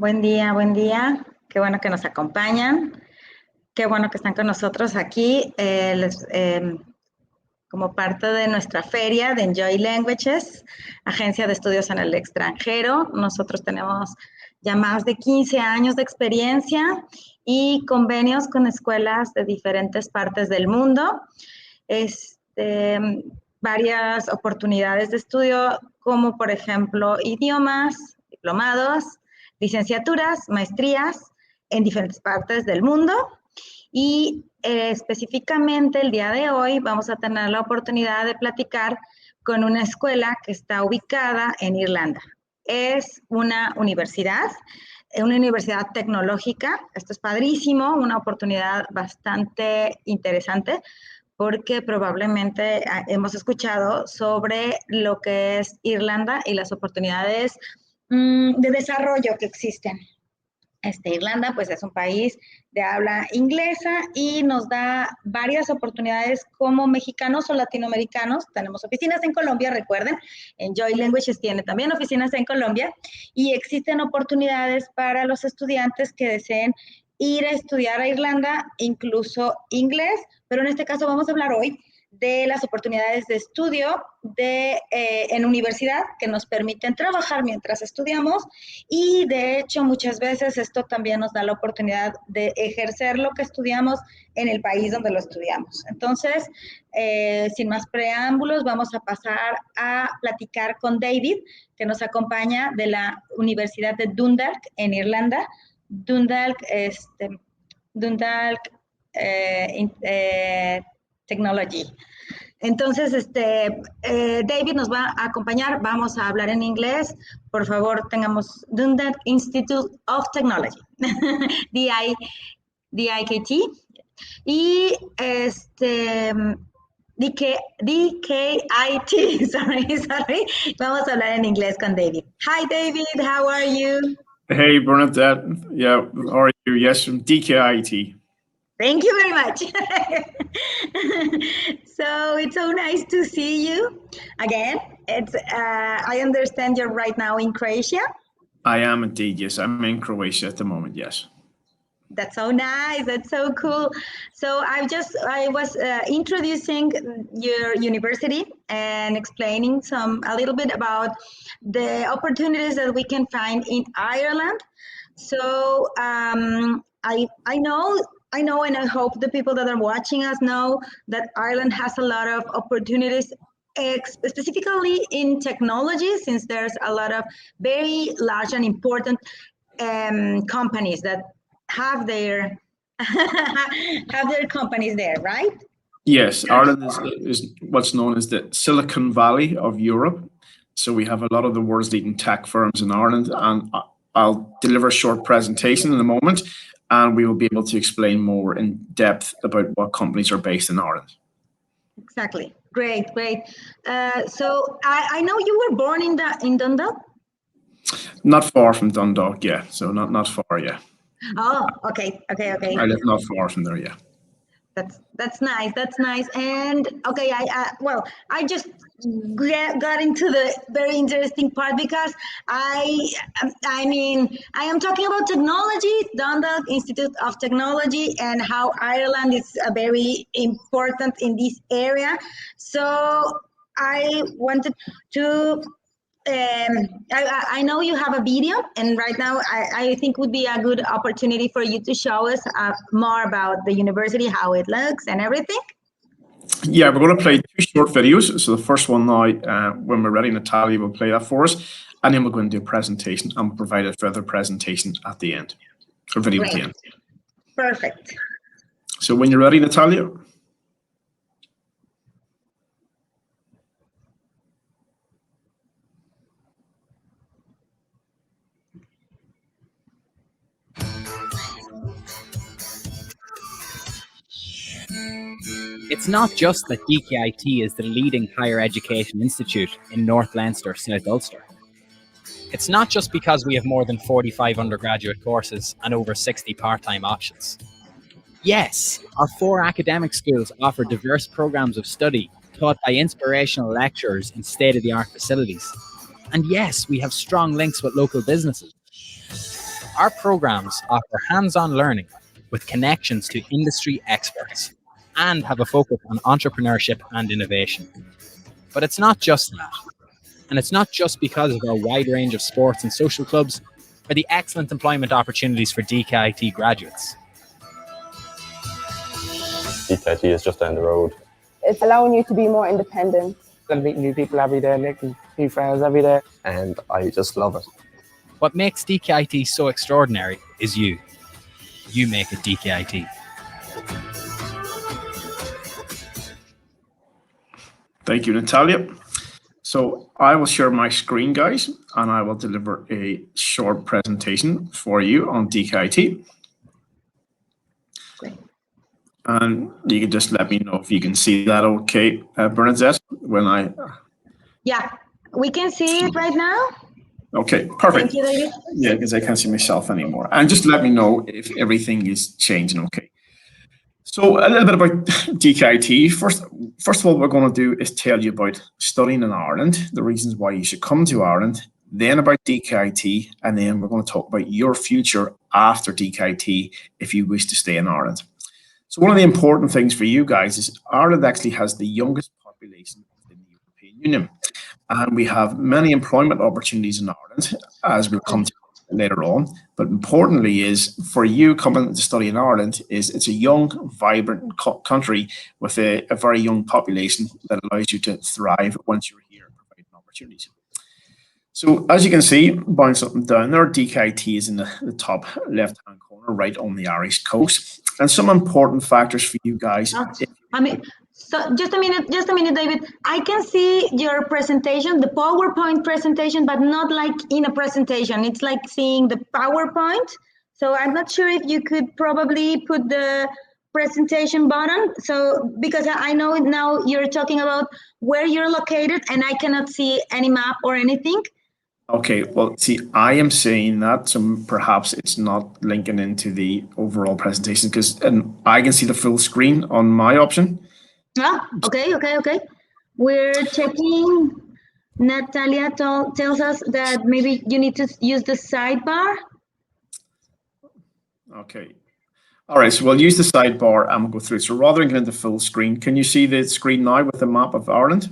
Buen día, buen día. Qué bueno que nos acompañan. Qué bueno que están con nosotros aquí como parte de nuestra feria de Enjoy Languages, Agencia de Estudios en el Extranjero. Nosotros tenemos ya más de 15 años de experiencia y convenios con escuelas de diferentes partes del mundo. Varias oportunidades de estudio, como por ejemplo idiomas, diplomados, licenciaturas, maestrías en diferentes partes del mundo. Y específicamente el día de hoy vamos a tener la oportunidad de platicar con una escuela que está ubicada en Irlanda. Es una universidad tecnológica. Esto es padrísimo, una oportunidad bastante interesante porque probablemente hemos escuchado sobre lo que es Irlanda y las oportunidades de desarrollo que existen. Irlanda pues es un país de habla inglesa y nos da varias oportunidades como mexicanos o latinoamericanos. Tenemos oficinas en Colombia, recuerden, Enjoy Languages tiene también oficinas en Colombia y existen oportunidades para los estudiantes que deseen ir a estudiar a Irlanda, incluso inglés, pero en este caso vamos a hablar hoy de las oportunidades de estudio en universidad que nos permiten trabajar mientras estudiamos y de hecho muchas veces esto también nos da la oportunidad de ejercer lo que estudiamos en el país donde lo estudiamos. Entonces, sin más preámbulos, vamos a pasar a platicar con David, que nos acompaña de la Universidad de Dundalk en Irlanda. Dundalk Technology. Entonces, David nos va a acompañar, vamos a hablar en inglés. Por favor, tengamos Dundalk Institute of Technology, DIKT, y DKIT, sorry. Vamos a hablar en inglés con David. Hi, David, how are you? Hey, Bernadette. Yeah, how are you? Yes, from DKIT. Thank you very much. So it's so nice to see you again. I understand you're right now in Croatia. I am indeed, yes. I'm in Croatia at the moment, yes. That's so nice. That's so cool. So I was introducing your university and explaining a little bit about the opportunities that we can find in Ireland. So I know, and I hope the people that are watching us know that Ireland has a lot of opportunities, specifically in technology, since there's a lot of very large and important companies that have their companies there, right? Yes, Ireland is what's known as the Silicon Valley of Europe. So we have a lot of the world's leading tech firms in Ireland, and I'll deliver a short presentation in a moment, and we will be able to explain more in depth about what companies are based in Ireland. Exactly. Great. So I know you were born in Dundalk? Not far from Dundalk, yeah. So not far, yeah. Oh, okay. I live not far from there, yeah. That's nice. And okay, I just got into the very interesting part because I am talking about technology, Dundalk Institute of Technology, and how Ireland is very important in this area. So I wanted to. I know you have a video, and right now I think would be a good opportunity for you to show us more about the university, how it looks and everything. Yeah, we're going to play two short videos. So the first one now, when we're ready, Natalia will play that for us, and then we're going to do a presentation and provide a further presentation at the end, or video at the end. Perfect. So when you're ready, Natalia. It's not just that DKIT is the leading higher education institute in North Leinster, South Ulster. It's not just because we have more than 45 undergraduate courses and over 60 part-time options. Yes, our 4 academic schools offer diverse programs of study taught by inspirational lecturers in state-of-the-art facilities. And yes, we have strong links with local businesses. Our programs offer hands-on learning with connections to industry experts and have a focus on entrepreneurship and innovation. But it's not just that. And it's not just because of our wide range of sports and social clubs or the excellent employment opportunities for DKIT graduates. DKIT is just down the road. It's allowing you to be more independent. I'm meeting new people every day, making new friends every day. And I just love it. What makes DKIT so extraordinary is you. You make it DKIT. Thank you, Natalia. So I will share my screen, guys, and I will deliver a short presentation for you on DKIT. And you can just let me know if you can see that okay, Bernadette, when I... Yeah, we can see it right now. Okay, perfect. Thank you, David. Yeah, because I can't see myself anymore. And just let me know if everything is changing okay. So a little bit about DKIT. First of all, what we're going to do is tell you about studying in Ireland, the reasons why you should come to Ireland, then about DKIT, and then we're going to talk about your future after DKIT if you wish to stay in Ireland. So one of the important things for you guys is Ireland actually has the youngest population in the European Union. And we have many employment opportunities in Ireland, as we'll come to later on. But importantly is for you coming to study in Ireland is it's a young, vibrant country with a very young population that allows you to thrive once you're here, providing opportunities. So as you can see, bounce up and down there, DKIT is in the top left-hand corner, right on the Irish coast. And some important factors for you guys. So just a minute, David. I can see your presentation, the PowerPoint presentation, but not like in a presentation. It's like seeing the PowerPoint. So I'm not sure if you could probably put the presentation button. So because I know now you're talking about where you're located and I cannot see any map or anything. Okay, well, see, I am saying that, so perhaps it's not linking into the overall presentation because I can see the full screen on my option. Ah, okay. We're checking. Natalia tells us that maybe you need to use the sidebar. Okay. All right, so we'll use the sidebar and we'll go through. So rather than getting the full screen, can you see the screen now with the map of Ireland?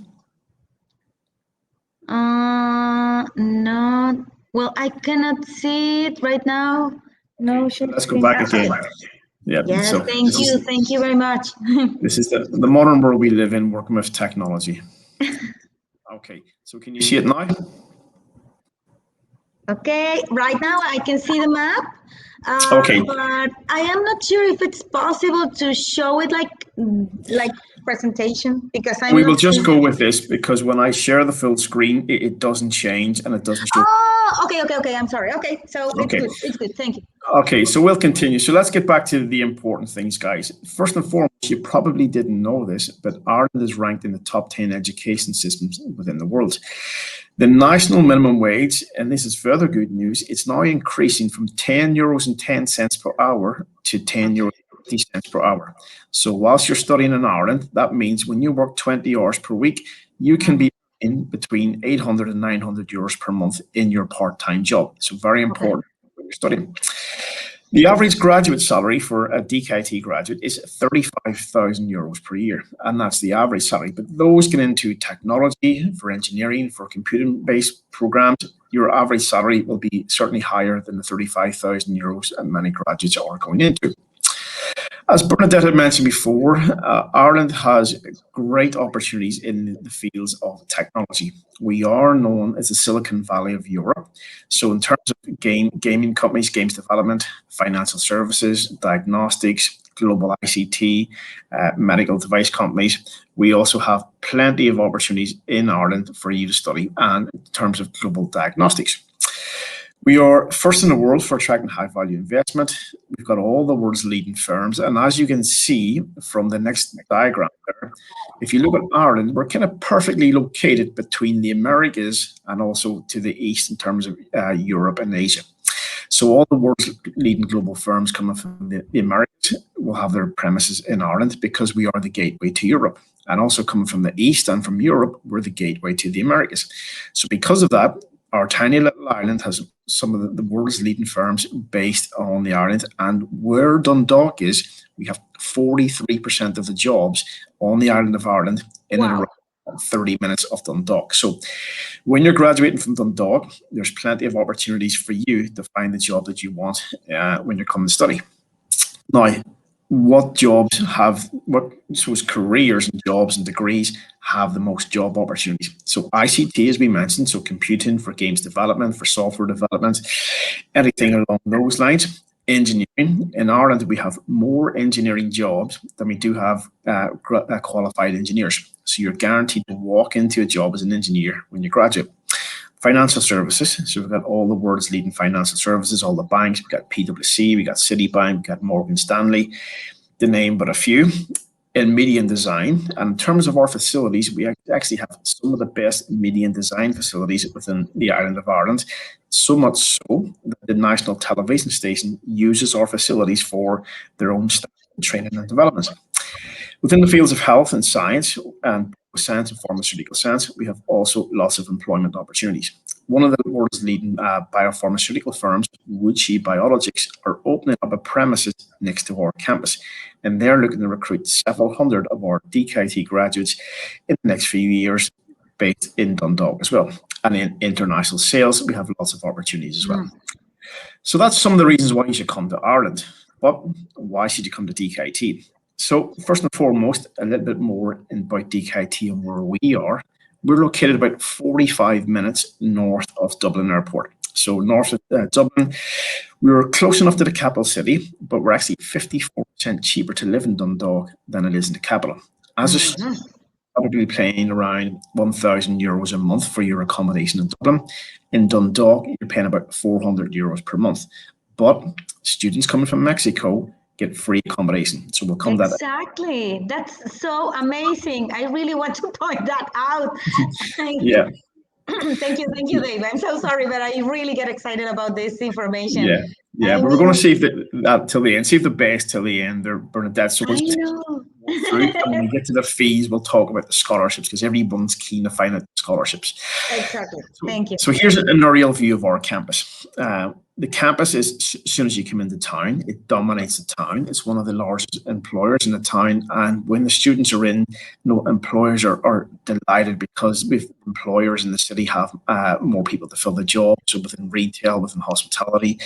No. Well, I cannot see it right now. No. Okay, let's go back again. Yeah. Yes, so thank you very much. This is the modern world we live in, working with technology. Okay, so can you see it now? Okay, right now I can see the map. Okay. But I am not sure if it's possible to show it like presentation because we will just go with this because when I share the full screen, it doesn't change and it doesn't show. Oh, okay. I'm sorry. Okay, so it's good. Thank you. Okay, so we'll continue. So let's get back to the important things, guys. First and foremost, you probably didn't know this, but Ireland is ranked in the top 10 education systems within the world. The national minimum wage, and this is further good news, it's now increasing from €10.10 per hour to €10.50 per hour. So whilst you're studying in Ireland, that means when you work 20 hours per week, you can be in between 800 and 900 euros per month in your part-time job. So very important when you're studying. The average graduate salary for a DKIT graduate is €35,000 per year, and that's the average salary. But those get into technology, for engineering, for computing-based programs, your average salary will be certainly higher than the €35,000 and many graduates are going into. As Bernadette had mentioned before, Ireland has great opportunities in the fields of technology. We are known as the Silicon Valley of Europe. So in terms of gaming companies, games development, financial services, diagnostics, global ICT, medical device companies, we also have plenty of opportunities in Ireland for you to study and in terms of global diagnostics. We are first in the world for attracting high-value investment. We've got all the world's leading firms. And as you can see from the next diagram there, if you look at Ireland, we're kind of perfectly located between the Americas and also to the east in terms of Europe and Asia. So all the world's leading global firms coming from the Americas will have their premises in Ireland because we are the gateway to Europe. And also coming from the east and from Europe, we're the gateway to the Americas. So because of that, our tiny little island has some of the world's leading firms based on the island, and where Dundalk is, we have 43% of the jobs on the island of Ireland in and around 30 minutes of Dundalk. So when you're graduating from Dundalk, there's plenty of opportunities for you to find the job that you want when you're coming to study. Now, what jobs have, what careers and jobs and degrees have the most job opportunities? So ICT, as we mentioned, so computing for games development, for software development, anything along those lines. Engineering. In Ireland, we have more engineering jobs than we do have qualified engineers. So you're guaranteed to walk into a job as an engineer when you graduate. Financial services. So we've got all the world's leading financial services, all the banks. We've got PwC, we've got Citibank, we've got Morgan Stanley, to name but a few. In media and design, and in terms of our facilities, we actually have some of the best media and design facilities within the island of Ireland. So much so that the national television station uses our facilities for their own staff training and development. Within the fields of health and science and pharmaceutical science, we have also lots of employment opportunities. One of the world's leading biopharmaceutical firms, Wuxi Biologics, are opening up a premises next to our campus, and they're looking to recruit several hundred of our DKT graduates in the next few years based in Dundalk as well. And in international sales, we have lots of opportunities as well. So that's some of the reasons why you should come to Ireland. But why should you come to DKT? So first and foremost, a little bit more about DKT and where we are. We're located about 45 minutes north of Dublin Airport. So north of Dublin, we're close enough to the capital city, but we're actually 54% cheaper to live in Dundalk than it is in the capital. As a student, probably paying around €1,000 a month for your accommodation in Dublin. In Dundalk, you're paying about €400 per month. But students coming from Mexico get free accommodation. So we'll come Exactly. That's so amazing. I really want to point that out. Yeah. Thank you, Dave. I'm so sorry, but I really get excited about this information. Yeah, but we're going to save that till the end. Save the best till the end. They're Bernadette. So I know. when we get to the fees, we'll talk about the scholarships because everyone's keen to find out the scholarships. Exactly. Thank you. So here's an aerial view of our campus. The campus is, as soon as you come into town, it dominates the town. It's one of the largest employers in the town. And when the students are in, employers are delighted because with employers in the city have more people to fill the job. So within retail, within hospitality,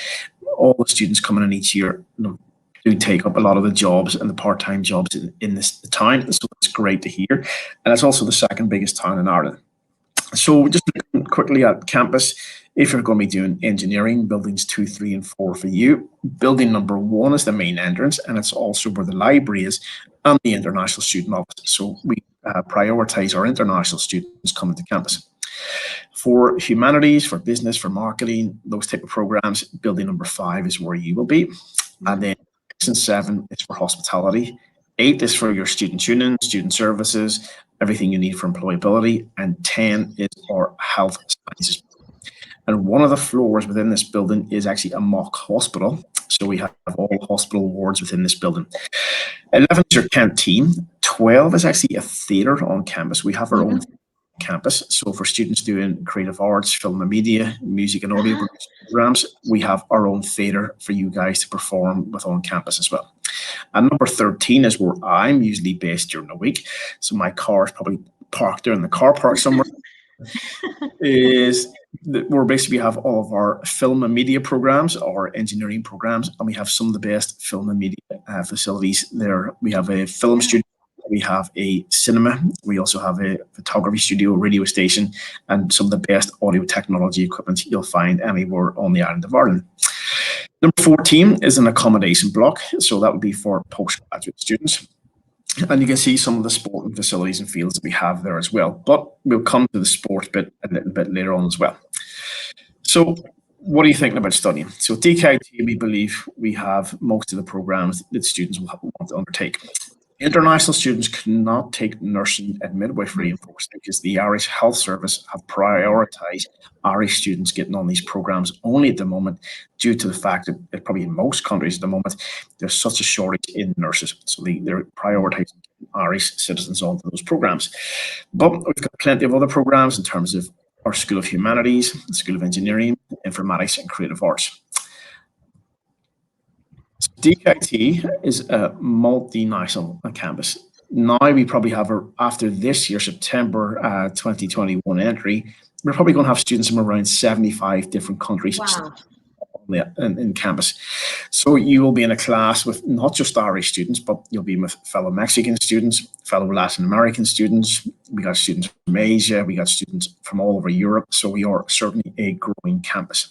all the students coming in each year do take up a lot of the jobs and the part-time jobs in this town. So it's great to hear. And it's also the second biggest town in Ireland. So just looking quickly at campus, if you're going to be doing engineering, buildings 2, 3, and 4 for you. Building number 1 is the main entrance, and it's also where the library is and the international student office. So we prioritize our international students coming to campus. For humanities, for business, for marketing, those type of programs, building number 5 is where you will be. And then 6 and 7 is for hospitality. 8 is for your student union, student services, everything you need for employability. And 10 is our health sciences. And one of the floors within this building is actually a mock hospital. So we have all hospital wards within this building. 11 is your canteen. 12 is actually a theatre on campus. We have our own campus. So for students doing creative arts, film and media, music and audio programs, we have our own theatre for you guys to perform with on campus as well. And number 13 is where I'm usually based during the week. So my car is probably parked there in the car park somewhere. Is where basically we have all of our film and media programs, our engineering programs, and we have some of the best film and media facilities there. We have a film studio, we have a cinema, we also have a photography studio, radio station, and some of the best audio technology equipment you'll find anywhere on the island of Ireland. Number 14 is an accommodation block, so that would be for postgraduate students. And you can see some of the sporting facilities and fields that we have there as well. But we'll come to the sport bit a little bit later on as well. So what are you thinking about studying? So at DKT, we believe we have most of the programs that students will want to undertake. International students cannot take nursing and midwifery, unfortunately, because the Irish Health Service have prioritised Irish students getting on these programs only at the moment, due to the fact that probably in most countries at the moment, there's such a shortage in nurses. So they're prioritising Irish citizens onto those programs. But we've got plenty of other programs in terms of our School of Humanities, School of Engineering, Informatics and Creative Arts. So DKIT is a multinational campus. Now we probably have, after this year, September 2021 entry, we're probably going to have students from around 75 different countries. Wow. In campus. So you will be in a class with not just Irish students, but you'll be with fellow Mexican students, fellow Latin American students. We got students from Asia, we got students from all over Europe. So we are certainly a growing campus.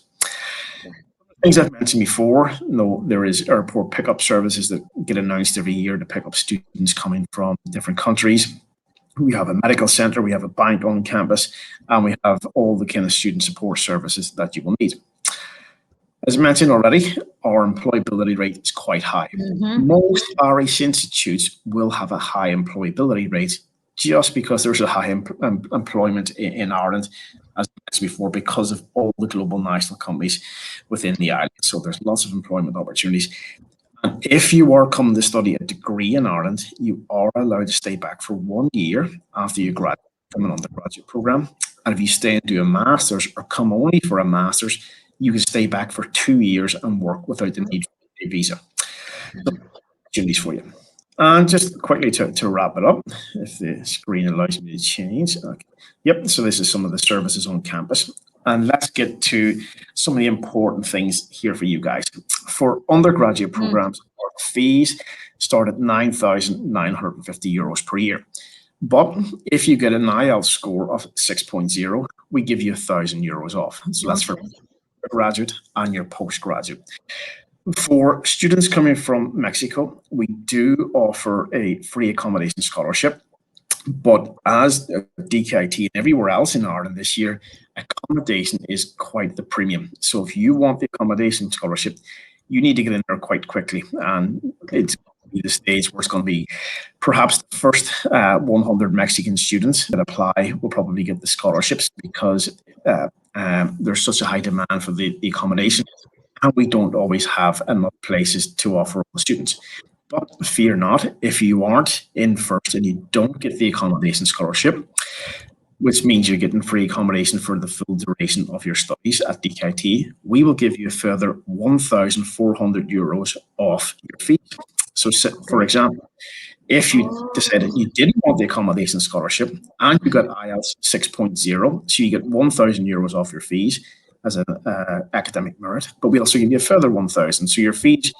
Things I've mentioned before, there is airport pickup services that get announced every year to pick up students coming from different countries. We have a medical center, we have a bank on campus, and we have all the kind of student support services that you will need. As mentioned already, our employability rate is quite high. Most Irish institutes will have a high employability rate just because there's a high employment in Ireland, as I mentioned before, because of all the global national companies within the island. So there's lots of employment opportunities. And if you are coming to study a degree in Ireland, you are allowed to stay back for 1 year after you graduate from an undergraduate program. And if you stay and do a master's or come only for a master's, you can stay back for 2 years and work without the need for a visa. So, opportunities for you. And just quickly to wrap it up, if the screen allows me to change. Okay. Yep, so this is some of the services on campus. And let's get to some of the important things here for you guys. For undergraduate programs, our fees start at €9,950 per year. But if you get an IELTS score of 6.0, we give you €1,000 off. So that's for graduate and your postgraduate. For students coming from Mexico, we do offer a free accommodation scholarship. But as DKIT and everywhere else in Ireland this year, accommodation is quite the premium. So if you want the accommodation scholarship, you need to get in there quite quickly. And it's the stage where it's going to be perhaps the first 100 Mexican students that apply will probably get the scholarships because there's such a high demand for the accommodation, and we don't always have enough places to offer all the students. But fear not, if you aren't in first and you don't get the accommodation scholarship, which means you're getting free accommodation for the full duration of your studies at DKIT, we will give you a further €1,400 off your fees. So, for example, if you decided you didn't want the accommodation scholarship and you got IELTS 6.0, so you get €1,000 off your fees as an academic merit, but we also give you a further 1,000. So your fees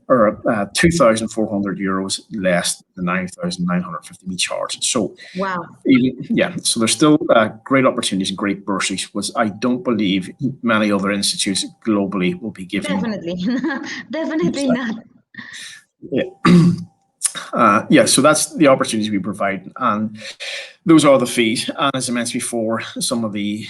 are €2,400 less than 9,950 we charge. So wow, yeah. So there's still great opportunities and great bursaries, which I don't believe many other institutes globally will be giving. Definitely, definitely not. Yeah. So that's the opportunities we provide, and those are the fees. And as I mentioned before, some of the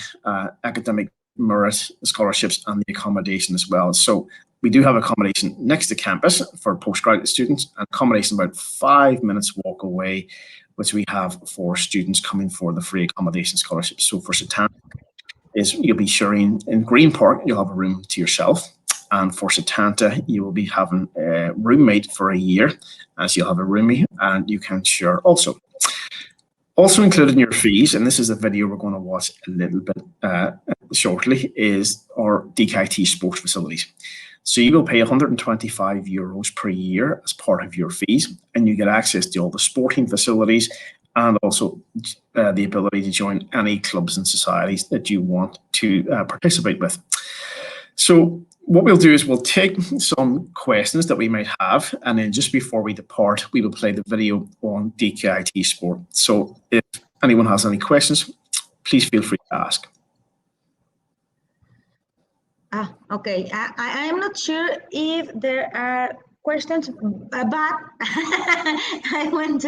academic merit scholarships and the accommodation as well. So we do have accommodation next to campus for postgraduate students, and accommodation about 5 minutes walk away, which we have for students coming for the free accommodation scholarship. So for Satanta, you'll be sharing in Green Park, you'll have a room to yourself. And for Satanta, you will be having a roommate for a year, as you'll have a roomie and you can share also. Also included in your fees, and this is a video we're going to watch a little bit shortly, is our DKIT sports facilities. So you will pay €125 per year as part of your fees, and you get access to all the sporting facilities and also the ability to join any clubs and societies that you want to participate with. So what we'll do is we'll take some questions that we might have, and then just before we depart, we will play the video on DKIT Sport. So if anyone has any questions, please feel free to ask. Okay. I am not sure if there are questions, but I want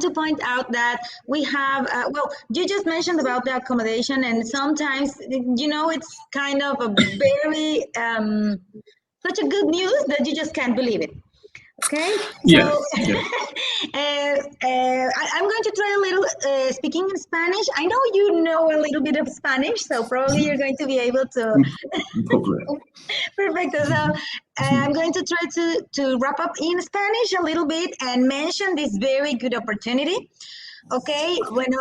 to point out that we have, well, you just mentioned about the accommodation, and sometimes, it's kind of a very, such a good news that you just can't believe it. Okay, yeah. So I'm going to try a little speaking in Spanish. I know you know a little bit of Spanish, so probably you're going to be able to. Perfect. So I'm going to try to wrap up in Spanish a little bit and mention this very good opportunity. Ok, bueno,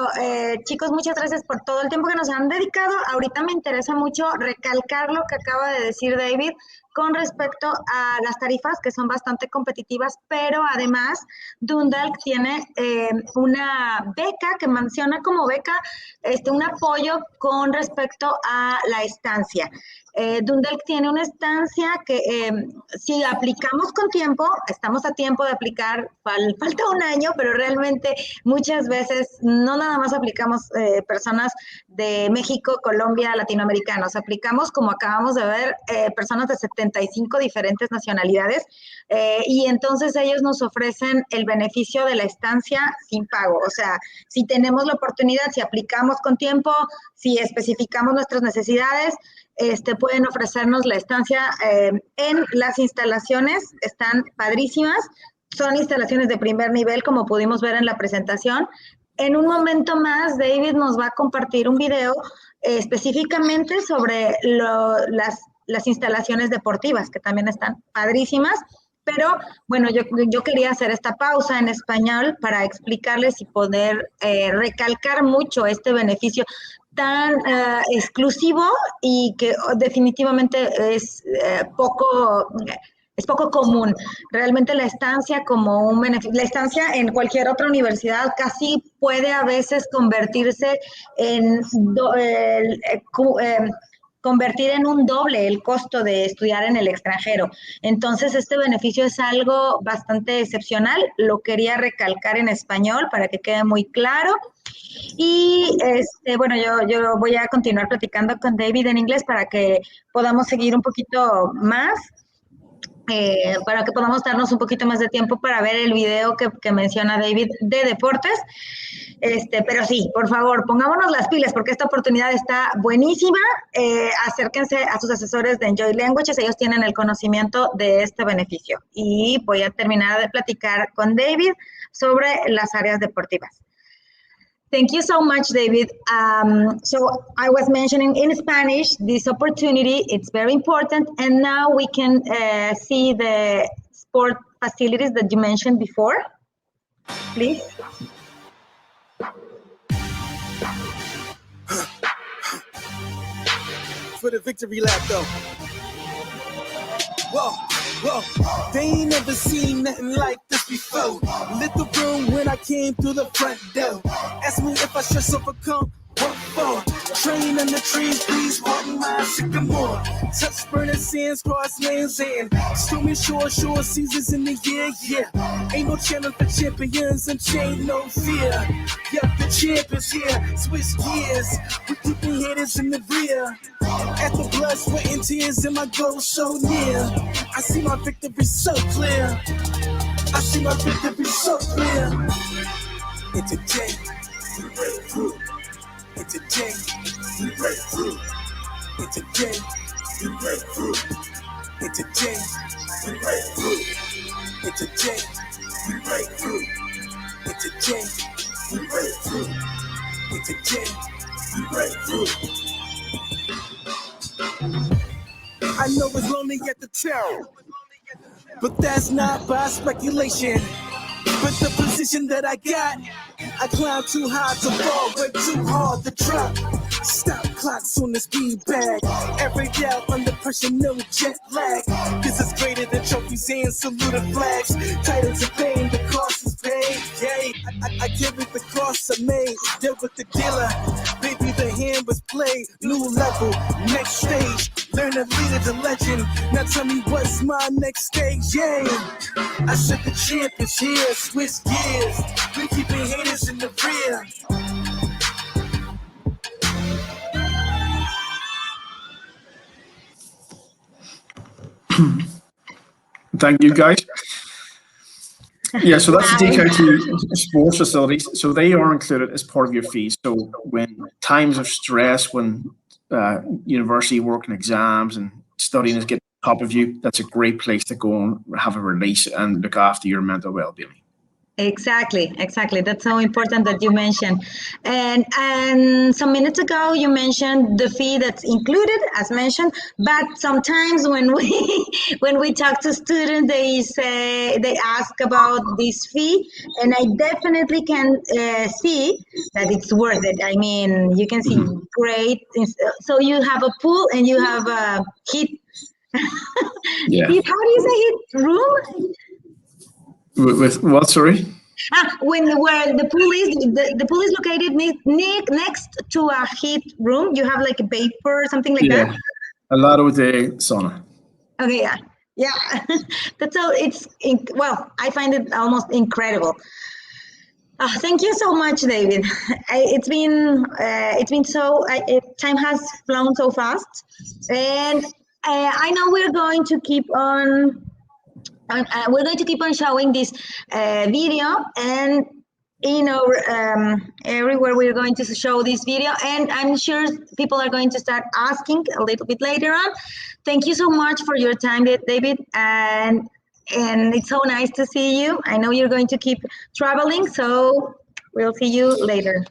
chicos, muchas gracias por todo el tiempo que nos han dedicado. Ahorita me interesa mucho recalcar lo que acaba de decir David con respecto a las tarifas, que son bastante competitivas, pero además Dundalk tiene una beca que menciona como beca un apoyo con respecto a la estancia. Dundalk tiene una estancia que si aplicamos con tiempo, estamos a tiempo de aplicar, falta un año, pero realmente muchas veces no nada más aplicamos personas de México, Colombia, latinoamericanos, aplicamos como acabamos de ver personas de 75 diferentes nacionalidades y entonces ellos nos ofrecen el beneficio de la estancia sin pago, o sea, si tenemos la oportunidad, si aplicamos con tiempo, si especificamos nuestras necesidades, pueden ofrecernos la estancia en las instalaciones, están padrísimas, son instalaciones de primer nivel, como pudimos ver en la presentación. En un momento más, David nos va a compartir un video específicamente sobre las instalaciones deportivas, que también están padrísimas. Pero bueno, yo quería hacer esta pausa en español para explicarles y poder recalcar mucho este beneficio tan exclusivo y que definitivamente es poco común. Realmente la estancia como un beneficio, la estancia en cualquier otra universidad casi puede a veces convertirse en convertir en un doble el costo de estudiar en el extranjero. Entonces, este beneficio es algo bastante excepcional. Lo quería recalcar en español para que quede muy claro. Y bueno, yo voy a continuar platicando con David en inglés para que podamos seguir un poquito más. Para que podamos darnos un poquito más de tiempo para ver el video que menciona David de deportes. Pero sí, por favor, pongámonos las pilas porque esta oportunidad está buenísima. Acérquense a sus asesores de Enjoy Languages, ellos tienen el conocimiento de este beneficio. Y voy a terminar de platicar con David sobre las áreas deportivas. Thank you so much, David. So I was mentioning in Spanish, this opportunity, it's very important. And now we can see the sport facilities that you mentioned before, please. For the victory lap, though. Whoa, whoa, they ain't never seen nothing like this before. Lit the room when I came through the front door. Ask me if I should overcome. What for? Train in the trees, please pardon my sycamore. Touch burning sands, cross lands, and stormy shore seasons in the year, yeah. Ain't no channel for champions and chain no fear. Yeah, the champ is here, switch gears. We keeping haters in the rear. At the blood, sweat, and tears, and my goal so near. I see my victory so clear. I see my victory so clear. It's a day, we break through. It's a day, we break through. It's a day, we break through. It's a day, we break through. It's a day, we break through. It's a day, we break through. It's a day, we break through. I know it's lonely at the town, but that's not by speculation. But the position that I got, I climb too high to fall, way too hard to drop. Stop clocks on the speed bag. Every day under pressure, no jet lag. This is greater than trophies and saluted flags. Titles of fame, the cost is paid. Yay, I give it the cross I made. Deal with the dealer, baby, the hand was played. New level, next stage. Learn to lead it to legend. Now tell me what's my next stage, yay. I said the champ is here, switch gears. We keeping haters in the rear. Thank you, guys. Yeah, so that's the DKT sports facilities. So they are included as part of your fees. So when times of stress, when university work and exams and studying is getting on top of you, that's a great place to go and have a release and look after your mental well-being. Exactly. That's so important that you mentioned. And some minutes ago you mentioned the fee that's included, as mentioned. But sometimes when we when we talk to students, they ask about this fee, and I definitely can see that it's worth it. I mean, you can see great. So you have a pool and you have a heat. Yeah. How do you say heat room? With what? Sorry. Where the pool is, the pool is located next to a heat room. You have like a vapor or something like that. A lado de sauna. Okay, yeah. That's all. Well, I find it almost incredible. Thank you so much, David. It's been so. Time has flown so fast, and I know we're going to keep on. We're going to keep on showing this video, and everywhere we're going to show this video, and I'm sure people are going to start asking a little bit later on. Thank you so much for your time, David, and it's so nice to see you. I know you're going to keep traveling, so we'll see you later.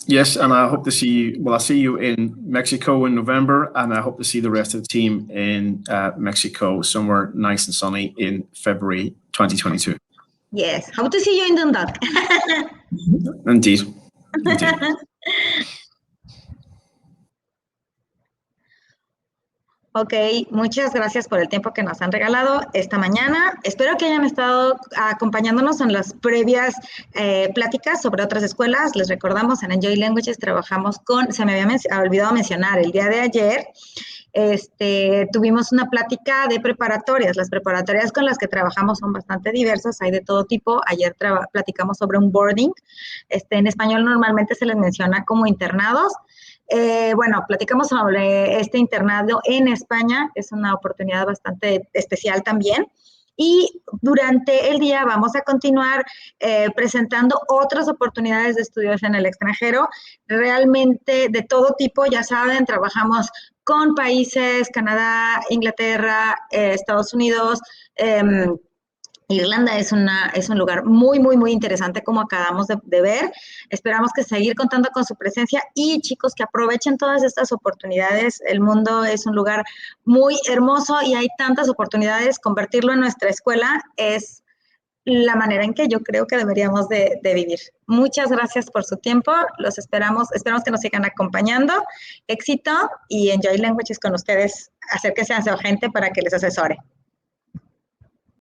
Yes, and I hope to see you. Well, I'll see you in Mexico in November, and I hope to see the rest of the team in Mexico somewhere nice and sunny in February 2022. Yes, hope to see you in Dundalk. Indeed. Ok, muchas gracias por el tiempo que nos han regalado esta mañana. Espero que hayan estado acompañándonos en las previas pláticas sobre otras escuelas. Les recordamos, en Enjoy Languages trabajamos se me había olvidado mencionar, el día de ayer tuvimos una plática de preparatorias. Las preparatorias con las que trabajamos son bastante diversas, hay de todo tipo. Ayer platicamos sobre un boarding. En español normalmente se les menciona como internados. Bueno, platicamos sobre este internado en España, es una oportunidad bastante especial también. Y durante el día vamos a continuar presentando otras oportunidades de estudios en el extranjero, realmente de todo tipo. Ya saben, trabajamos con países, Canadá, Inglaterra, Estados Unidos, Irlanda es un lugar muy, muy, muy interesante, como acabamos de ver. Esperamos que seguir contando con su presencia y, chicos, que aprovechen todas estas oportunidades. El mundo es un lugar muy hermoso y hay tantas oportunidades. Convertirlo en nuestra escuela es la manera en que yo creo que deberíamos de vivir. Muchas gracias por su tiempo. Los esperamos que nos sigan acompañando. Éxito y Enjoy Languages con ustedes. Acérquense a su agente para que les asesore.